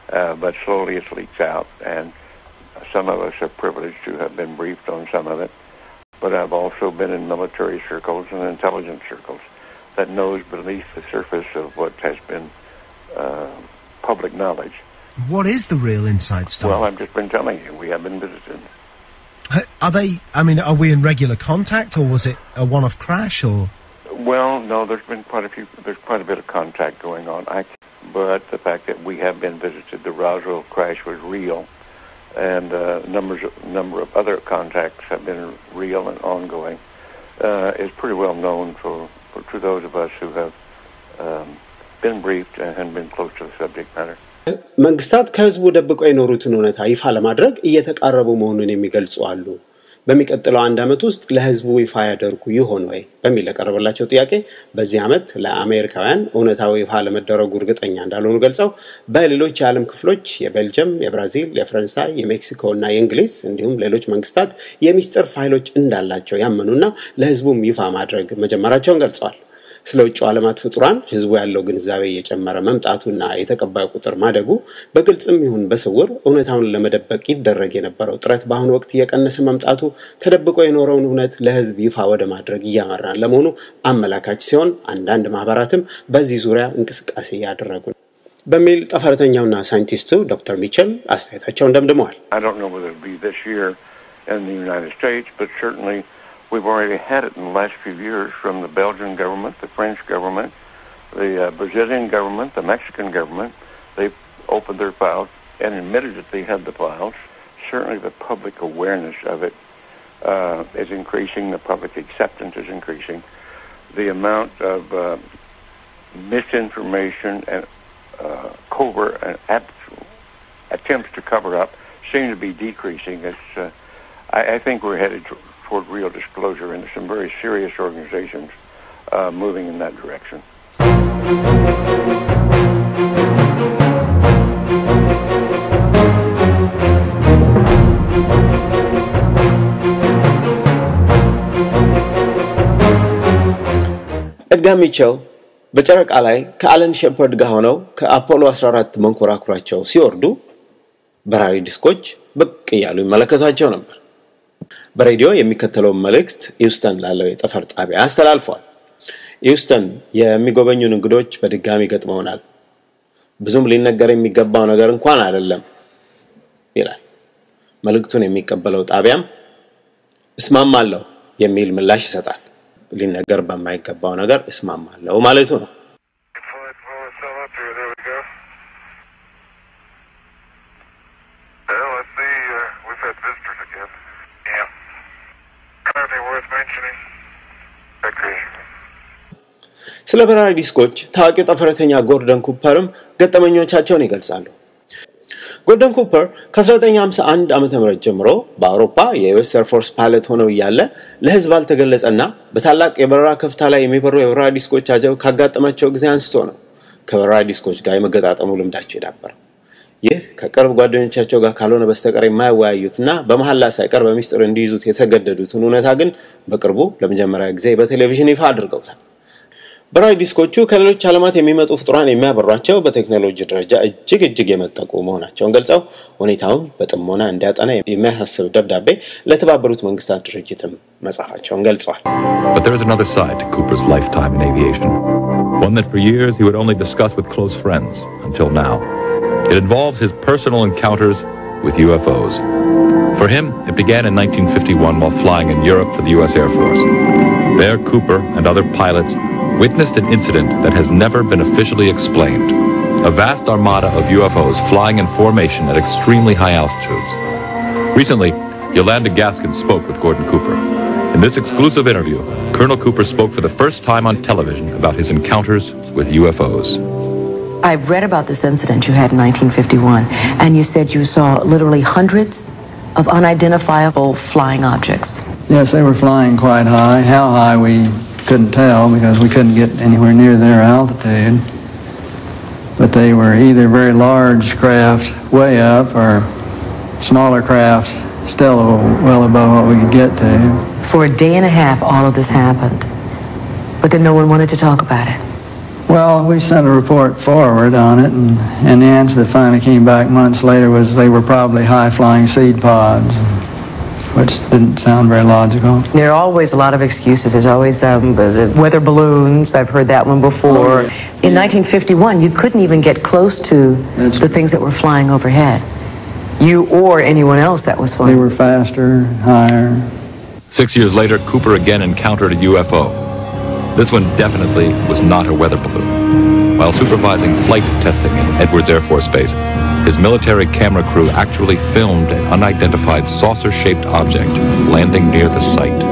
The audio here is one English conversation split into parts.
but slowly it leaks out, and some of us are privileged to have been briefed on some of it. But I've also been in military circles and intelligence circles that knows beneath the surface of what has been public knowledge. What is the real inside story? Well, I've just been telling you. We have been visited. Are we in regular contact, or was it a one-off crash, or...? Well, no, there's quite a bit of contact going on. But the fact that we have been visited, the Roswell crash was real, and number of other contacts have been real and ongoing, is pretty well known to those of us who have been briefed and been close to the subject matter. መንግስታት ከህዝቡ ደብቀው የኖሩትን እውነታ ይፋ ለማድረግ እየተቃረቡ መሆኑን የሚገልጹ አሉ። በሚቀጥለው አንድ አመት ውስጥ ለህዝቡ ይፋ ያደርጉ ይሆን ወይ በሚል ለቀረበላቸው ጥያቄ በዚህ አመት ለአሜሪካውያን እውነታው ይፋ ለመደረጉ እርግጠኛ እንዳልሆኑ ገልጸው በሌሎች የዓለም ክፍሎች የቤልጂየም፣ የብራዚል፣ የፈረንሳይ፣ የሜክሲኮ እና የእንግሊዝ እንዲሁም ሌሎች መንግስታት የሚስጥር ፋይሎች እንዳላቸው ያመኑና ለህዝቡም ይፋ ማድረግ መጀመራቸውን ገልጸዋል። ስለውጭ ዓለማት ፍጡራን ህዝቡ ያለው ግንዛቤ እየጨመረ መምጣቱና የተቀባዩ ቁጥር ማደጉ በግልጽም ይሁን በስውር እውነታውን ለመደበቅ ይደረግ የነበረው ጥረት በአሁኑ ወቅት እየቀነሰ መምጣቱ ተደብቆ የኖረውን እውነት ለህዝብ ይፋ ወደ ማድረግ እያመራ ለመሆኑ አመላካች ሲሆን አንዳንድ ማህበራትም በዚህ ዙሪያ እንቅስቃሴ ያደረጉ በሚል ጠፈርተኛውና ሳይንቲስቱ ዶክተር ሚቸል አስተያየታቸውን ደምድመዋል። I don't know whether it will be this year in the United States, but certainly we've already had it in the last few years from the Belgian government, the French government, the Brazilian government, the Mexican government. They've opened their files and admitted that they had the files. Certainly the public awareness of it is increasing. The public acceptance is increasing. The amount of misinformation and covert and attempts to cover up seem to be decreasing. I think we're headed toward real disclosure, and some very serious organizations moving in that direction. Edgar Mitchell በጨረቃ ላይ ከአለን ሼፐርድ ጋር ሆነው ከአፖሎ 14 መንኮራኩራቸው ሲወርዱ በራሪ ዲስኮች ብቅ ያሉ ይመለከታቸው ነበር። በሬዲዮ የሚከተለው መልእክት ሂውስተን ላለው የጠፈር ጣቢያ አስተላልፏል። ሂውስተን የሚጎበኙን እንግዶች በድጋሚ ገጥመውናል። ብዙም ሊነገር የሚገባው ነገር እንኳን አይደለም ይላል። መልእክቱን የሚቀበለው ጣቢያም እስማማለሁ የሚል ምላሽ ይሰጣል። ሊነገር በማይገባው ነገር እስማማለሁ ማለቱ ነው። ስለ በራሪ ዲስኮች ታዋቂው ጠፈረተኛ ጎርደን ኩፐርም ገጠመኞቻቸውን ይገልጻሉ። ጎርደን ኩፐር ከ1951 ዓመተ ምህረት ጀምሮ በአውሮፓ የዩኤስ ኤር ፎርስ ፓይለት ሆነው ያለ ለህዝብ አልተገለጸና በታላቅ የበረራ ከፍታ ላይ የሚበሩ የበራሪ ዲስኮች አጀብ ካጋጠማቸው ጊዜ አንስቶ ነው ከበራሪ ዲስኮች ጋር የመገጣጠሙ ልምዳቸው የዳበረው። ይህ ከቅርብ ጓደኞቻቸው ጋር ካልሆነ በስተቀር የማይወያዩትና በመሐላ ሳይቀር በሚስጥር እንዲይዙት የተገደዱትን እውነታ ግን በቅርቡ ለመጀመሪያ ጊዜ በቴሌቪዥን ይፋ አድርገውታል። በራሪ ዲስኮቹ ከሌሎች ዓለማት የሚመጡ ፍጡራን የሚያበሯቸው በቴክኖሎጂ ደረጃ እጅግ የመጠቁ መሆናቸውን ገልጸው ሁኔታውን በጥሞና እንዲያጠና የሚያሳስብ ደብዳቤ ለተባበሩት መንግስታት ድርጅትም መጻፋቸውን ገልጸዋል። But there is another side to Cooper's lifetime in aviation. One that for years he would only discuss with close friends until now. It involves his personal encounters with UFOs. For him, it began in 1951 while flying in Europe for the US Air Force. There, Cooper and other pilots witnessed an incident that has never been officially explained. A vast armada of UFOs flying in formation at extremely high altitudes. Recently, Yolanda Gaskin spoke with Gordon Cooper. In this exclusive interview, Colonel Cooper spoke for the first time on television about his encounters with UFOs. I've read about this incident you had in 1951, and you said you saw literally hundreds of unidentifiable flying objects. Yes, they were flying quite high. How high we couldn't tell because we couldn't get anywhere near their altitude. But they were either very large craft way up or smaller craft still well above what we could get to. For a day and a half, all of this happened. But then no one wanted to talk about it. Well, we sent a report forward on it, and the answer that finally came back months later was they were probably high-flying seed pods, which didn't sound very logical. There are always a lot of excuses. There's always weather balloons. I've heard that one before. Oh, yeah. In 1951, you couldn't even get close to the things that were flying overhead. You or anyone else that was flying. They were faster, higher. 6 years later, Cooper again encountered a UFO. This one definitely was not a weather balloon. While supervising flight testing in Edwards Air Force Base, his military camera crew actually filmed an unidentified saucer-shaped object landing near the site.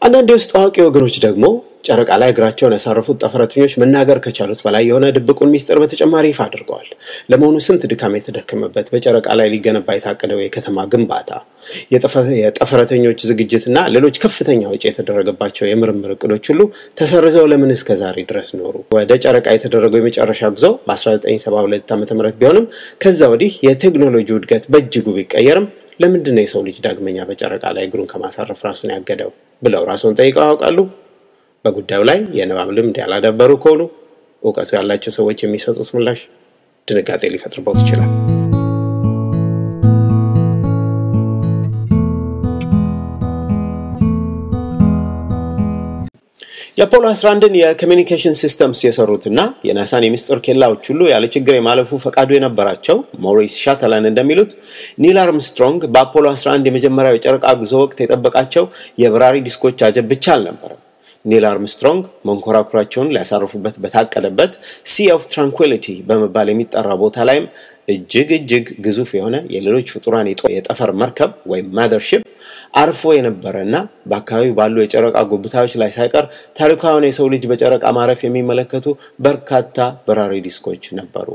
አንዳንድ ውስጥ አዋቂ ወገኖች ደግሞ ጨረቃ ላይ እግራቸውን ያሳረፉት ጠፈረተኞች መናገር ከቻሉት በላይ የሆነ ድብቁን ሚስጥር በተጨማሪ ይፋ አድርገዋል። ለመሆኑ ስንት ድካም የተደከመበት በጨረቃ ላይ ሊገነባ የታቀደው የከተማ ግንባታ፣ የጠፈረተኞች ዝግጅትና ሌሎች ከፍተኛ ወጪ የተደረገባቸው የምርምር እቅዶች ሁሉ ተሰርዘው ለምን እስከ ዛሬ ድረስ ኖሩ? ወደ ጨረቃ የተደረገው የመጨረሻ ጉዞ በ1972 ዓ.ም ቢሆንም ከዛ ወዲህ የቴክኖሎጂው እድገት በእጅጉ ቢቀየርም ለምንድን ነው የሰው ልጅ ዳግመኛ በጨረቃ ላይ እግሩን ከማሳረፍ ራሱን ያገደው ብለው ራስዎን ጠይቀው ያውቃሉ? በጉዳዩ ላይ የንባብ ልምድ ያላዳበሩ ከሆኑ ዕውቀቱ ያላቸው ሰዎች የሚሰጡት ምላሽ ድንጋጤ ሊፈጥርበት ይችላል። የአፖሎ 11 የኮሚኒኬሽን ሲስተምስ የሰሩትና የናሳን የሚስጥር ኬላዎች ሁሉ ያለ ችግር የማለፉ ፈቃዱ የነበራቸው ሞሪስ ሻተላን እንደሚሉት ኒል አርምስትሮንግ በአፖሎ 11 የመጀመሪያው የጨረቃ ጉዞ ወቅት የጠበቃቸው የበራሪ ዲስኮች አጀብ ብቻ አልነበረም። ኒል አርምስትሮንግ መንኮራኩራቸውን ሊያሳርፉበት በታቀደበት ሲ ኦፍ ትራንኩዊሊቲ በመባል የሚጠራ ቦታ ላይም እጅግ ግዙፍ የሆነ የሌሎች ፍጡራን የጠፈር መርከብ ወይም ማዘርሺፕ አርፎ የነበረና በአካባቢው ባሉ የጨረቃ ጉብታዎች ላይ ሳይቀር ታሪካውን የሰው ልጅ በጨረቃ ማረፍ የሚመለከቱ በርካታ በራሪ ዲስኮች ነበሩ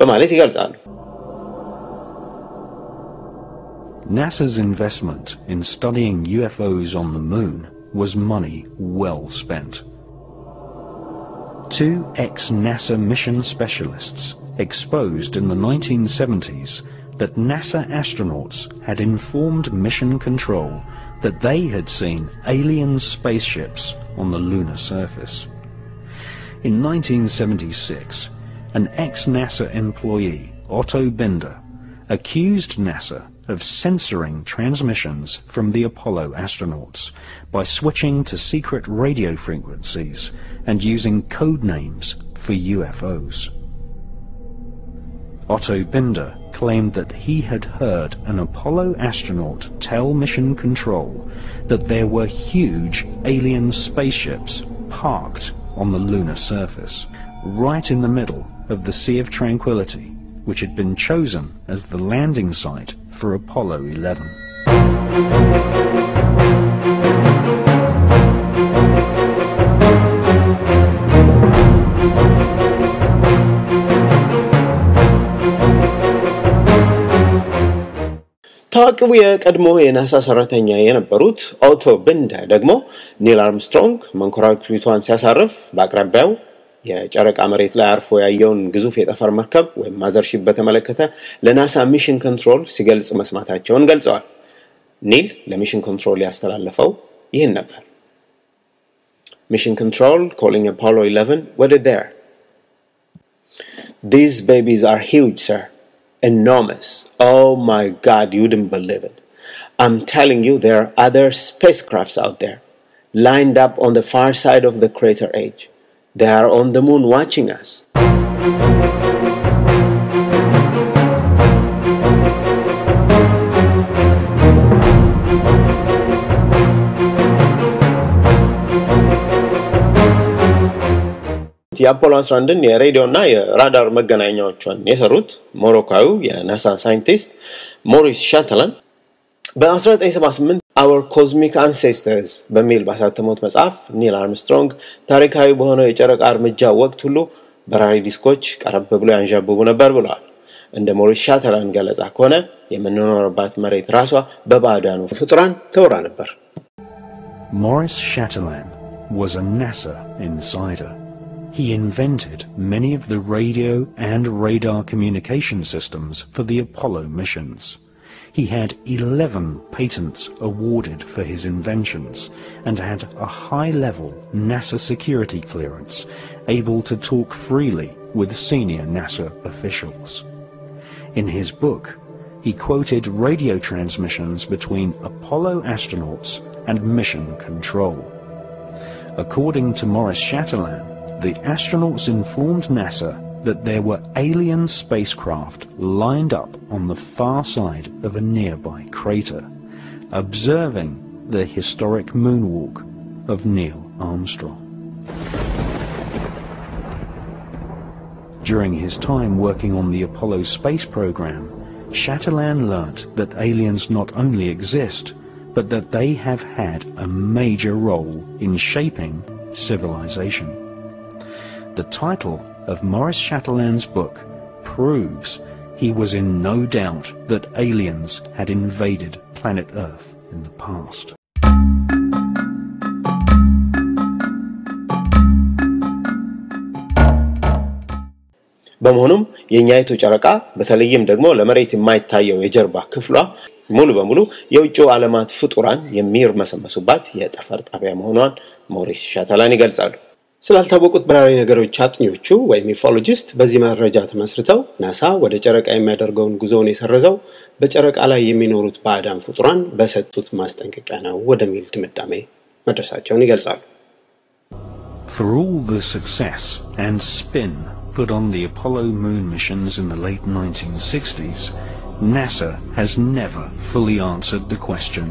በማለት ይገልጻሉ። NASA's investment in studying UFOs on the moon was money well spent. 2 ex-NASA mission specialists exposed in the 1970s that NASA astronauts had informed mission control that they had seen alien spaceships on the lunar surface. In 1976, an ex-NASA employee, Otto Binder, accused NASA of censoring transmissions from the Apollo astronauts by switching to secret radio frequencies and using code names for UFOs. Otto Binder claimed that he had heard an Apollo astronaut tell Mission Control that there were huge alien spaceships parked on the lunar surface, right in the middle of the Sea of Tranquility, which had been chosen as the landing site for Apollo 11. ታዋቂው የቀድሞ የናሳ ሰራተኛ የነበሩት ኦቶ ቢንደር ደግሞ ኒል አርምስትሮንግ መንኮራኩሪቷን ሲያሳርፍ በአቅራቢያው የጨረቃ መሬት ላይ አርፎ ያየውን ግዙፍ የጠፈር መርከብ ወይም ማዘርሺፕ በተመለከተ ለናሳ ሚሽን ኮንትሮል ሲገልጽ መስማታቸውን ገልጸዋል። ኒል ለሚሽን ኮንትሮል ያስተላለፈው ይህን ነበር። Mission Control calling Apollo 11, what is there? These babies are huge, sir. Enormous. Oh my God, you wouldn't believe it. I'm telling you, there are other spacecrafts out there, lined up on the far side of the crater edge. They are on the moon watching us. የአፖሎ 11 የሬዲዮና የራዳር መገናኛዎችን የሰሩት ሞሮካዊው የናሳ ሳይንቲስት ሞሪስ ሻተላን በ1978 Our Cosmic Ancestors በሚል ባሳተሙት መጽሐፍ ኒል አርምስትሮንግ ታሪካዊ በሆነው የጨረቃ እርምጃ ወቅት ሁሉ በራሪ ዲስኮች ቀረብ ብሎ ያንዣብቡ ነበር ብለዋል። እንደ ሞሪስ ሻተላን ገለጻ ከሆነ የምንኖርባት መሬት ራሷ በባዕዳኑ ፍጡራን ተወራ ነበር። Maurice Chatelain was a NASA insider. He invented many of the radio and radar communication systems for the Apollo missions. He had 11 patents awarded for his inventions and had a high-level NASA security clearance, able to talk freely with senior NASA officials. In his book, he quoted radio transmissions between Apollo astronauts and mission control. According to Maurice Chatelain, the astronauts informed NASA that there were alien spacecraft lined up on the far side of a nearby crater, observing the historic moonwalk of Neil Armstrong. During his time working on the Apollo space program, Chatelain learnt that aliens not only exist, but that they have had a major role in shaping civilization. The title of Maurice Chatelain's book proves he was in no doubt that aliens had invaded planet Earth in the past. በመሆኑም የኛይቱ ጨረቃ በተለይም ደግሞ ለመሬት የማይታየው የጀርባ ክፍሏ ሙሉ በሙሉ የውጭው ዓለማት ፍጡራን የሚርመሰመሱባት የጠፈር ጣቢያ መሆኗን ሞሪስ ሻተላን ይገልጻሉ። ስላልታወቁት በራሪ ነገሮች አጥኚዎቹ ወይም ዩፎሎጂስት በዚህ መረጃ ተመስርተው ናሳ ወደ ጨረቃ የሚያደርገውን ጉዞውን የሰረዘው በጨረቃ ላይ የሚኖሩት ባዕዳን ፍጡራን በሰጡት ማስጠንቀቂያ ነው ወደሚል ድምዳሜ መድረሳቸውን ይገልጻሉ። For all the success and spin put on the Apollo moon missions in the late 1960s, NASA has never fully answered the question,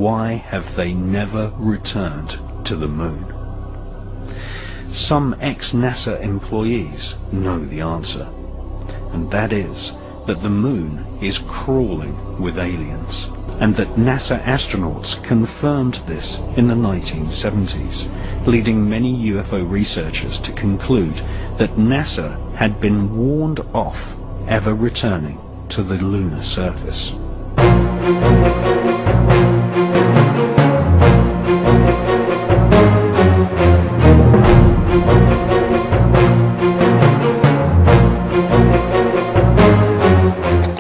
why have they never returned to the moon? Some ex-NASA employees know the answer, and that is that the moon is crawling with aliens, and that NASA astronauts confirmed this in the 1970s, leading many UFO researchers to conclude that NASA had been warned off ever returning to the lunar surface.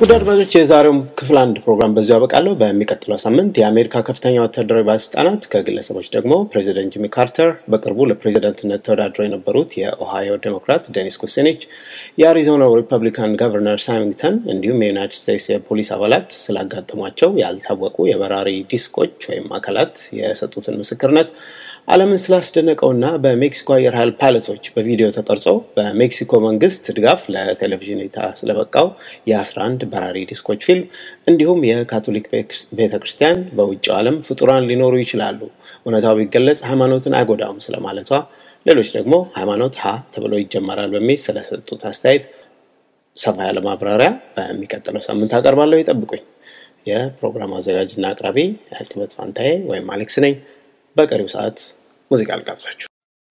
ውድ አድማጮች የዛሬው ክፍል 1 ፕሮግራም በዚሁ ያበቃለሁ። በሚቀጥለው ሳምንት የአሜሪካ ከፍተኛ ወታደራዊ ባለስልጣናት ከግለሰቦች ደግሞ ፕሬዚደንት ጂሚ ካርተር፣ በቅርቡ ለፕሬዚደንትነት ተወዳድረው የነበሩት የኦሃዮ ዴሞክራት ዴኒስ ኩሲኒች፣ የአሪዞና ሪፐብሊካን ገቨርነር ሳሚንግተን እንዲሁም የዩናይትድ ስቴትስ የፖሊስ አባላት ስላጋጠሟቸው ያልታወቁ የበራሪ ዲስኮች ወይም አካላት የሰጡትን ምስክርነት ዓለምን ስላስደነቀውና በሜክሲኮ አየር ኃይል ፓይለቶች በቪዲዮ ተቀርጾ በሜክሲኮ መንግስት ድጋፍ ለቴሌቪዥን እይታ ስለበቃው የ11 በራሪ ዲስኮች ፊልም እንዲሁም የካቶሊክ ቤተክርስቲያን በውጭው ዓለም ፍጡራን ሊኖሩ ይችላሉ፣ እውነታው ቢገለጽ ሃይማኖትን አይጎዳም ስለማለቷ፣ ሌሎች ደግሞ ሃይማኖት ተብሎ ይጀመራል በሚል ስለሰጡት አስተያየት ሰፋ ያለ ማብራሪያ በሚቀጥለው ሳምንት አቀርባለሁ። ይጠብቁኝ። የፕሮግራም አዘጋጅና አቅራቢ አያልክበት ፋንታዬ ወይም አሌክስ ነኝ። በቀሪው ሰዓት ሙዚቃ ልጋብዛችሁ።